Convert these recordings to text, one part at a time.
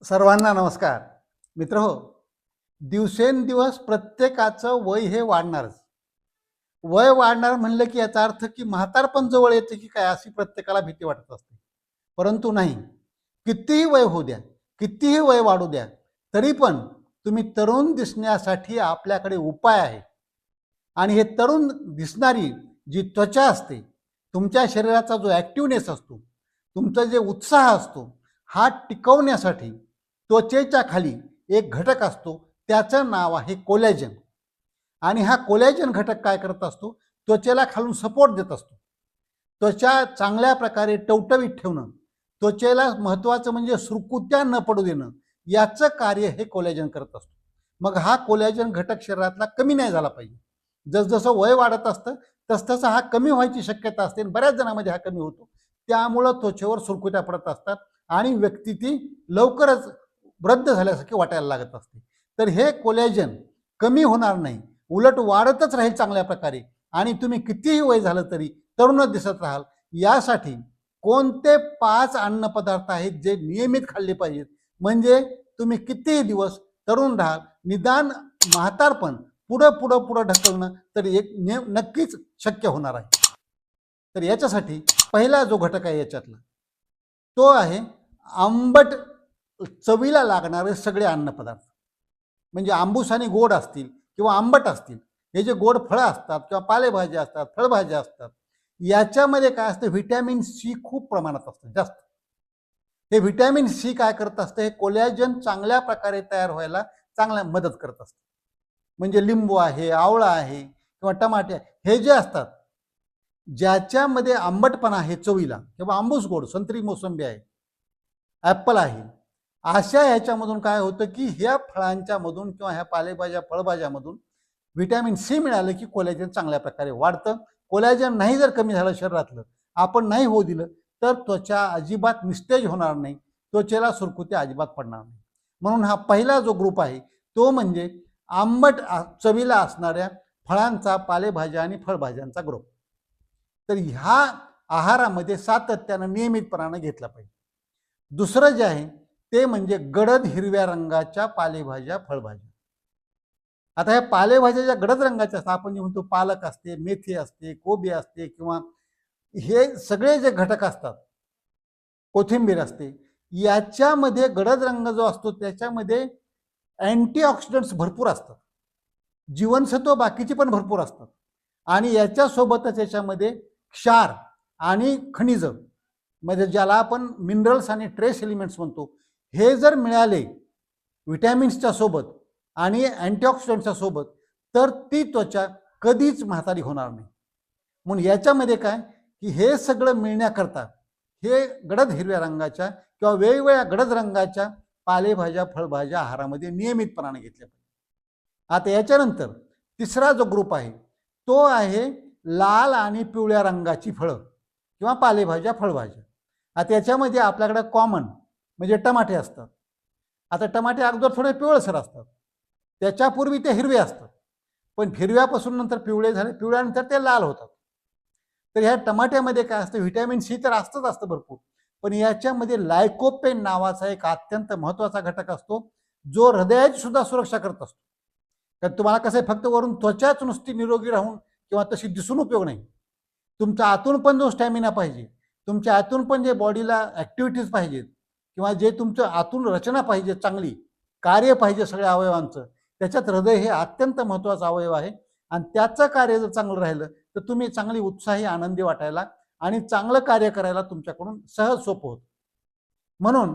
सर्वांना नमस्कार. मित्रहो, दिवसेंदिवस प्रत्येकाचं वय हे वाढणारच. वय वाढणार म्हणलं की याचा अर्थ की म्हातारपण जवळ येते की काय अशी प्रत्येकाला भीती वाटत असते. परंतु नाही, कितीही वय होऊ द्या, कितीही वय वाढू द्या, तरी पण तुम्ही तरुण दिसण्यासाठी आपल्याकडे उपाय आहे. आणि हे तरुण दिसणारी जी त्वचा असते, तुमच्या शरीराचा जो ॲक्टिव्हनेस असतो, तुमचा जे उत्साह असतो, हा टिकवण्यासाठी त्वचेच्या खाली एक घटक असतो, त्याचं नाव आहे कोलॅजन. आणि हा कोलॅजन घटक काय करत असतो? त्वचेला खालून सपोर्ट देत असतो. त्वचा चांगल्या प्रकारे टवटवीत ठेवणं, त्वचेला महत्त्वाचं म्हणजे सुरकुत्या न पडू देणं, याचं कार्य हे कोलॅजन करत असतो. मग हा कोलॅजन घटक शरीरातला कमी नाही झाला पाहिजे. जसजसं वय वाढत असतं तसतसं हा कमी व्हायची शक्यता असते. बऱ्याच जणांमध्ये हा कमी होतो. त्यामुळं त्वचेवर सुरकुत्या पडत असतात आणि व्यक्ती ती लवकरच वृद्ध झाल्यासारखी वाटायला लागत असते. तर हे कोलॅजन कमी होणार नाही, उलट वाढतच राहील चांगल्या प्रकारे आणि तुम्ही कितीही वय झालं तरी तरुणच दिसत राहाल. यासाठी कोणते 5 अन्नपदार्थ आहेत जे नियमित खाल्ले पाहिजेत, म्हणजे तुम्ही कितीही दिवस तरुण राहाल. निदान म्हातारपण पुढं पुढं पुढं ढकलणं तर नक्कीच शक्य होणार आहे. तर याच्यासाठी पहिला जो घटक आहे याच्यातला तो आहे आंबट चवीला लागणारे सगळे अन्नपदार्थ. म्हणजे आंबूस आणि गोड असतील किंवा आंबट असतील, हे जे गोड फळं असतात किंवा पालेभाज्या असतात, फळभाज्या असतात, याच्यामध्ये काय असतं? व्हिटॅमिन सी खूप प्रमाणात असतं, जास्त. हे व्हिटॅमिन सी काय करत असतं? हे कोलॅजन चांगल्या प्रकारे तयार व्हायला चांगल्या मदत करत असतं. म्हणजे लिंबू आहे, आवळा आहे किंवा टमाटे, हे जे असतात ज्याच्यामध्ये आंबटपणा आहे चवीला, किंवा आंबूस गोड, संत्री मोसंबी आहे, ॲपल आहे, अशा ह्याच्यामधून काय होतं की ह्या फळांच्या मधून किंवा ह्या पालेभाज्या फळभाज्यामधून व्हिटॅमिन सी मिळालं की कोलॅजन चांगल्या प्रकारे वाढतं. कोलॅजन नाही जर कमी झालं शरीरातलं, आपण नाही होऊ दिलं, तर त्वचा अजिबात निस्तेज होणार नाही, त्वचेला सुरकुत्या अजिबात पडणार नाही. म्हणून हा पहिला जो ग्रुप आहे तो म्हणजे आंबट चवीला असणाऱ्या फळांचा, पालेभाज्या आणि फळभाज्यांचा ग्रुप. तर ह्या आहारामध्ये सातत्यानं नियमितपणानं घेतला पाहिजे. दुसरं जे आहे ते म्हणजे गडद हिरव्या रंगाच्या पालेभाज्या, फळभाज्या. आता ह्या पालेभाज्या ज्या गडद रंगाच्या असतात, आपण जे म्हणतो पालक असते, मेथी असते, कोबी असते, किंवा हे सगळे जे घटक असतात, कोथिंबीर असते, याच्यामध्ये गडद रंग जो असतो त्याच्यामध्ये अँटीऑक्सिडंट्स भरपूर असतात, जीवनसत्व बाकीची पण भरपूर असतात. आणि याच्यासोबतच याच्यामध्ये क्षार आणि खनिज, म्हणजे ज्याला आपण मिनरल्स आणि ट्रेस एलिमेंट्स म्हणतो, हे जर मिळाले व्हिटॅमिन्सच्या सोबत आणि अँटीऑक्सिडंटच्या सोबत, तर ती त्वचा कधीच म्हातारी होणार नाही. म्हणून याच्यामध्ये काय की हे सगळं मिळण्याकरता हे गडद हिरव्या रंगाच्या किंवा वेगवेगळ्या गडद रंगाच्या पालेभाज्या, फळभाज्या आहारामध्ये नियमितपणाने घेतल्या पाहिजे. आता याच्यानंतर तिसरा जो ग्रुप आहे तो आहे लाल आणि पिवळ्या रंगाची फळं किंवा पालेभाज्या, फळभाज्या. आता याच्यामध्ये आपल्याकडे कॉमन म्हणजे टमाटे असतात. आता टमाटे अगोदर थोडे पिवळसर असतात, त्याच्यापूर्वी ते हिरवे असतात, पण हिरव्यापासून नंतर पिवळे झाले, पिवळ्यानंतर ते लाल होतात. तर ह्या टमाट्यामध्ये काय असतं? व्हिटॅमिन सी तर असतं भरपूर, पण याच्यामध्ये लायकोपेन नावाचा एक अत्यंत महत्त्वाचा घटक असतो, जो हृदयाची सुद्धा सुरक्षा करत असतो. कारण तुम्हाला कसं आहे, फक्त वरून त्वचाच नुसती निरोगी राहून किंवा तशी दिसून उपयोग नाही. तुमचा आतून पण जो स्टॅमिना पाहिजे, तुमच्या आतून पण जे बॉडीला ॲक्टिव्हिटीज पाहिजेत, किंवा जे तुमचं आतून रचना पाहिजे, चांगली कार्य पाहिजे सगळ्या अवयवांचं, त्याच्यात हृदय हे अत्यंत महत्त्वाचा अवयव आहे. आणि त्याचं कार्य जर चांगलं राहिलं तर तुम्ही चांगली उत्साही, आनंदी वाटायला आणि चांगलं कार्य करायला तुमच्याकडून सहज सोपं होतं. म्हणून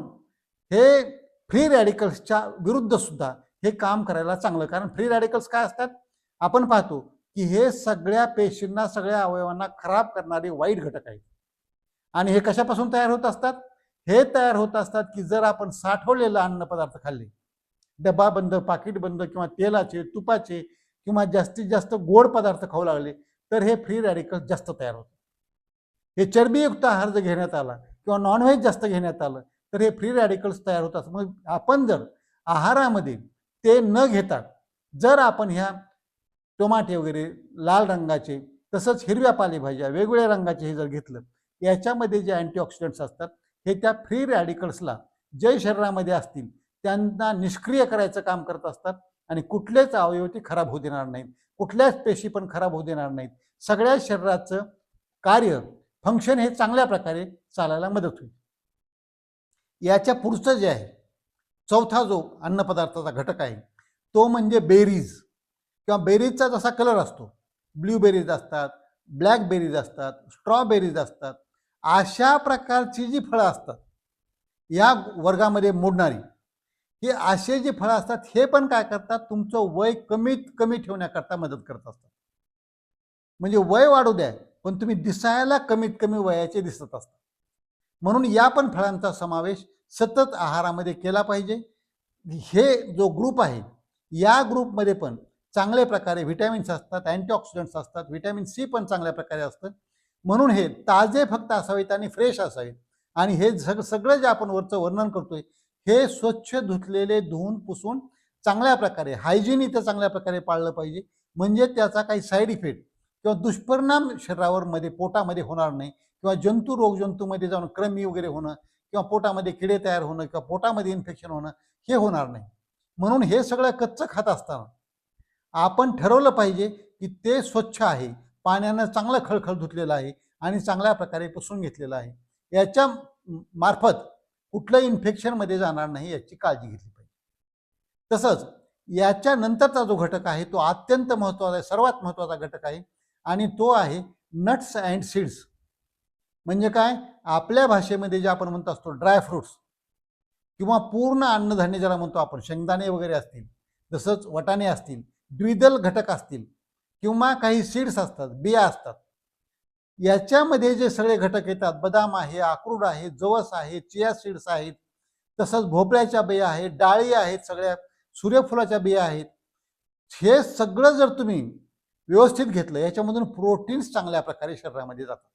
हे फ्री रॅडिकल्सच्या विरुद्ध सुद्धा हे काम करायला चांगलं. कारण फ्री रॅडिकल्स काय असतात? आपण पाहतो की हे सगळ्या पेशींना, सगळ्या अवयवांना खराब करणारे वाईट घटक आहेत. आणि हे कशापासून तयार होत असतात? हे तयार होत असतात की जर आपण साठवलेलं अन्नपदार्थ खाल्ले, डबा बंद, पाकिट बंद, किंवा तेलाचे, तुपाचे किंवा जास्तीत जास्त गोड पदार्थ खाऊ लागले, तर हे फ्री रॅडिकल्स जास्त तयार होतात. हे चरबीयुक्त आहार जर घेण्यात आला किंवा नॉनव्हेज जास्त घेण्यात आलं तर हे फ्री रॅडिकल्स तयार होतात. मग आपण जर आहारामध्ये ते न घेता जर आपण ह्या टोमॅटो वगैरे लाल रंगाचे तसंच हिरव्या पालेभाज्या वेगवेगळ्या रंगाचे हे जर घेतलं, याच्यामध्ये जे अँटीऑक्सिडंट्स असतात हे त्या फ्री रॅडिकल्सला जे शरीरामध्ये असतील त्यांना निष्क्रिय करायचं काम करत असतात आणि कुठलेच अवयव ते खराब होऊ देणार नाहीत, कुठल्याच पेशी पण खराब होऊ देणार नाहीत. सगळ्या शरीराचं कार्य फंक्शन हे चांगल्या प्रकारे चालायला मदत होईल. याच्या पुढचं जे आहे चौथा जो अन्नपदार्थाचा घटक आहे तो म्हणजे बेरीज किंवा बेरीजचा जसा कलर असतो, ब्ल्यूबेरीज असतात, ब्लॅकबेरीज असतात, स्ट्रॉबेरीज असतात, अशा प्रकारची जी फळं असतात या वर्गामध्ये मोडणारी, हे असे जे फळं असतात हे पण काय करतात, तुमचं वय कमीत कमी ठेवण्याकरता मदत करत असतात. म्हणजे वय वाढू द्या पण तुम्ही दिसायला कमीत कमी वयाचे दिसत असतात. म्हणून या पण फळांचा समावेश सतत आहारामध्ये केला पाहिजे. हे जो ग्रुप आहे या ग्रुपमध्ये पण चांगल्या प्रकारे व्हिटॅमिन्स असतात, अँटीऑक्सिडंट्स असतात, व्हिटॅमिन सी पण चांगल्या प्रकारे असतं. म्हणून हे ताजे फक्त असावेत आणि फ्रेश असावेत. आणि हे सगळं जे आपण वरचं वर्णन करतोय हे स्वच्छ धुतलेले, धुवून पुसून चांगल्या प्रकारे हायजीन इथं चांगल्या प्रकारे पाळलं पाहिजे. म्हणजे त्याचा काही साईड इफेक्ट किंवा दुष्परिणाम शरीरावर मध्ये पोटामध्ये होणार नाही, किंवा जंतू रोगजंतूमध्ये जाऊन क्रमी वगैरे होणं किंवा पोटामध्ये किडे तयार होणं किंवा पोटामध्ये इन्फेक्शन होणं हे होणार नाही. म्हणून हे सगळं कच्चं खात असताना आपण ठरवलं पाहिजे की ते स्वच्छ आहे, पाण्यानं चांगलं खळखळ धुतलेलं आहे आणि चांगल्या प्रकारे पुसून घेतलेलं आहे. याच्या मार्फत कुठलं इन्फेक्शन मध्ये जाणार नाही याची काळजी घेतली पाहिजे. तसंच याच्या नंतरचा जो घटक आहे तो अत्यंत महत्त्वाचा आहे, सर्वात महत्त्वाचा घटक आहे आणि तो आहे नट्स अँड सीड्स. म्हणजे काय, आपल्या भाषेमध्ये जे आपण म्हणतो असतो ड्राय फ्रुट्स किंवा पूर्ण अन्नधान्य ज्याला म्हणतो आपण, शेंगदाणे वगैरे असतील, तसंच वटाणे असतील, द्विदल घटक असतील किंवा काही सीड्स असतात, बिया असतात, याच्यामध्ये जे सगळे घटक येतात, बदाम आहे, अक्रोड आहे, जवस आहे, चिया सीड्स आहेत, तसंच भोपळ्याच्या बिया आहेत, डाळी आहेत, सगळ्या सूर्यफुलाच्या बिया आहेत, हे सगळं जर तुम्ही व्यवस्थित घेतलं याच्यामधून प्रोटीन्स चांगल्या प्रकारे शरीरामध्ये जातात.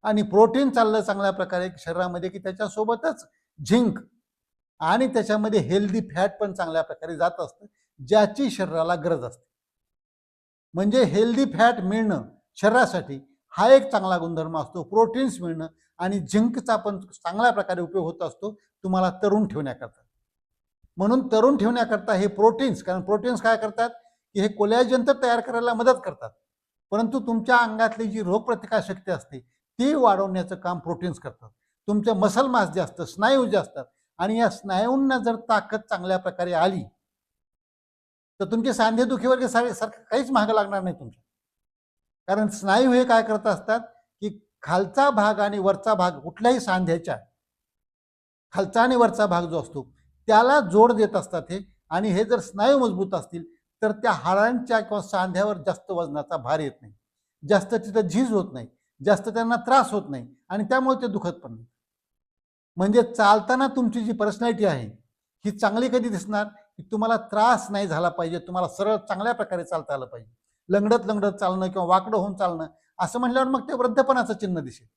आणि प्रोटीन चाललं चांगल्या प्रकारे शरीरामध्ये की त्याच्यासोबतच झिंक आणि त्याच्यामध्ये हेल्दी फॅट पण चांगल्या प्रकारे जात असतं, ज्याची शरीराला गरज असते. म्हणजे हेल्दी फॅट मिळणं शरीरासाठी हा एक चांगला गुणधर्म असतो. प्रोटीन्स मिळणं आणि झिंकचा पण चांगल्या प्रकारे उपयोग होत असतो तुम्हाला तरुण ठेवण्याकरता. म्हणून तरुण ठेवण्याकरता हे प्रोटीन्स, कारण प्रोटीन्स काय करतात की हे कोलॅजन तर तयार करायला मदत करतात, परंतु तुमच्या अंगातली जी रोगप्रतिकारशक्ती असते ती वाढवण्याचं काम प्रोटीन्स करतात. तुमचे मसल मास जे असतं, स्नायू जे असतात, आणि या स्नायूंना जर ताकद चांगल्या प्रकारे आली तर तुमचे सांधेदुखी वगैरे सारखं काहीच महाग लागणार नाही तुमच्या. कारण स्नायू हे काय करत असतात की खालचा भाग आणि वरचा भाग कुठल्याही सांध्याच्या खालचा आणि वरचा भाग जो असतो त्याला जोड देत असतात हे. आणि हे जर स्नायू मजबूत असतील तर त्या हाडांच्या किंवा सांध्यावर जास्त वजनाचा भार येत नाही, जास्त तिथं झीज होत नाही, जास्त त्यांना त्रास होत नाही आणि त्यामुळे ते दुखत पण नाही. म्हणजे चालताना तुमची जी पर्सनॅलिटी आहे ही चांगली कधी दिसणार की तुम्हाला त्रास नाही झाला पाहिजे, तुम्हाला सरळ चांगल्या प्रकारे चालता आलं पाहिजे. लंगडत लंगडत चालणं किंवा वाकडं होऊन चालणं असं म्हटल्यावर मग ते वृद्धपणाचं चिन्ह दिसेल.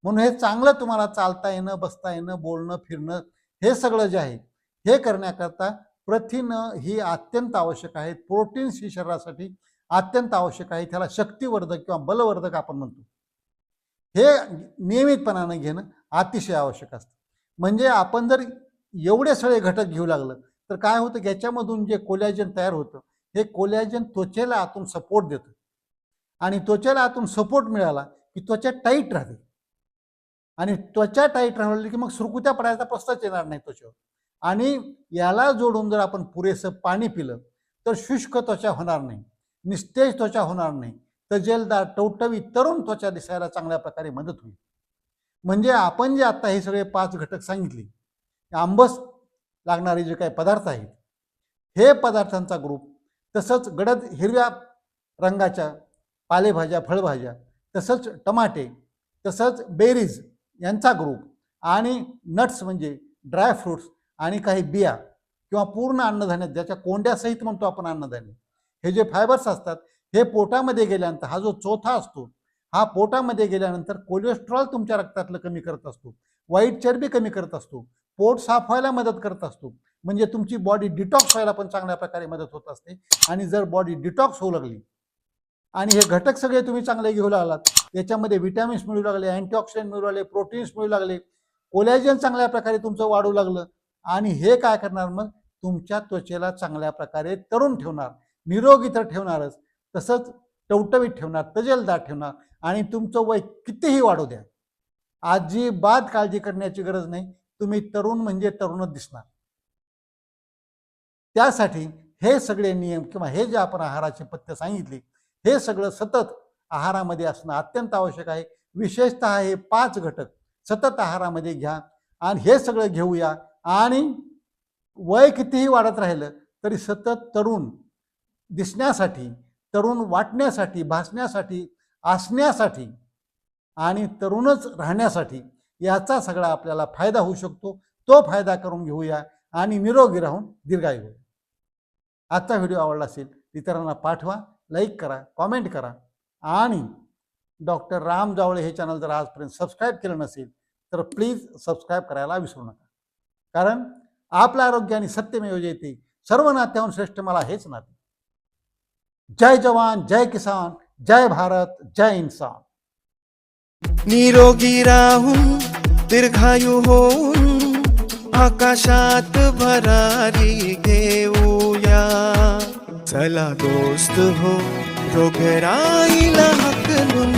म्हणून हे चांगलं तुम्हाला चालता येणं, बसता येणं, बोलणं, फिरणं हे सगळं जे आहे हे करण्याकरता प्रथिनं ही अत्यंत आवश्यक आहेत. प्रोटीन्स ही शरीरासाठी अत्यंत आवश्यक आहे. त्याला शक्तिवर्धक किंवा बलवर्धक आपण म्हणतो. हे नियमितपणानं घेणं अतिशय आवश्यक असतं. म्हणजे आपण जर एवढे सगळे घटक घेऊ लागलं तर काय होतं की याच्यामधून जे कोलॅजन तयार होतं हे कोलॅजन त्वचेला आतून सपोर्ट देतं आणि त्वचेला आतून सपोर्ट मिळाला की त्वचा टाईट राहते आणि त्वचा टाईट राहिली की मग सुरकुत्या पडायचा प्रश्नच येणार नाही त्वचेवर. आणि याला जोडून जर आपण पुरेसं पाणी पिलं तर शुष्क त्वचा होणार नाही, निस्तेज त्वचा होणार नाही, तजेलदार, टवटवीत, तरुण त्वचा दिसायला चांगल्या प्रकारे मदत होईल. म्हणजे आपण जे आता हे सगळे 5 घटक सांगितले, आंबस लागणारे जे काही पदार्थ आहेत हे पदार्थांचा ग्रुप, तसंच गडद हिरव्या रंगाच्या पालेभाज्या, फळभाज्या, तसंच टमाटे, तसंच बेरीज यांचा ग्रुप, आणि नट्स म्हणजे ड्राय फ्रुट्स आणि काही बिया किंवा पूर्ण अन्नधान्य ज्याच्या कोंड्यासहित म्हणतो आपण अन्नधान्य, हे जे फायबर्स असतात हे पोटामध्ये गेल्यानंतर हा जो चौथा असतो हा पोटामध्ये गेल्यानंतर कोलेस्ट्रॉल तुमच्या रक्तातलं कमी करत असतो, वाईट चरबी कमी करत असतो, पोट साफ व्हायला मदत करत असतो. म्हणजे तुमची बॉडी डिटॉक्स व्हायला पण चांगल्या प्रकारे मदत होत असते. आणि जर बॉडी डिटॉक्स होऊ लागली आणि हे घटक सगळे तुम्ही चांगले घेऊ लागलात, याच्यामध्ये विटॅमिन्स मिळू लागले, अँटीऑक्सिडंट मिळू लागले, प्रोटीन्स मिळू लागले, कोलॅजन चांगल्या प्रकारे तुमचं वाढू लागलं, आणि हे काय करणार मग तुमच्या त्वचेला चांगल्या प्रकारे तरुण ठेवणार, निरोगी तर ठेवणारच, तसंच टवटवीत ठेवणार, तजेलदार ठेवणार, आणि तुमचं वय कितीही वाढू द्या, अजिबात काळजी करण्याची गरज नाही, तुम्ही तरुण म्हणजे तरुणच दिसणार. त्यासाठी हे सगळे नियम किंवा हे जे आपण आहाराचे पथ्य सांगितले, हे सगळं सतत आहारामध्ये असणं अत्यंत आवश्यक आहे. विशेषतः हे 5 घटक सतत आहारामध्ये घ्या, आणि हे सगळं घेऊया, आणि वय कितीही वाढत राहिलं तरी सतत तरुण दिसण्यासाठी, तरुण वाटण्यासाठी, भासण्यासाठी, असण्यासाठी आणि तरुणच राहण्यासाठी याचा सगळा आपल्याला फायदा होऊ शकतो. तो फायदा करून घेऊया आणि निरोगी राहून दीर्घायू होऊ. आजचा व्हिडिओ आवडला असेल इतरांना पाठवा, लाईक करा, कॉमेंट करा, आणि डॉक्टर राम जावळे हे चॅनल जर आजपर्यंत सबस्क्राईब केलं नसेल तर प्लीज सबस्क्राईब करायला विसरू नका. कारण आपलं आरोग्य आणि सत्यमेव जयते, सर्व नात्याहून श्रेष्ठ मला हेच नाते. जय जवान, जय किसान, जय भारत, जय इन्सान. निरोगी राहून दीर्घायू होऊन आकाशात भरारी घेऊया. चला दोस्त हो, रोगराईला हाकलून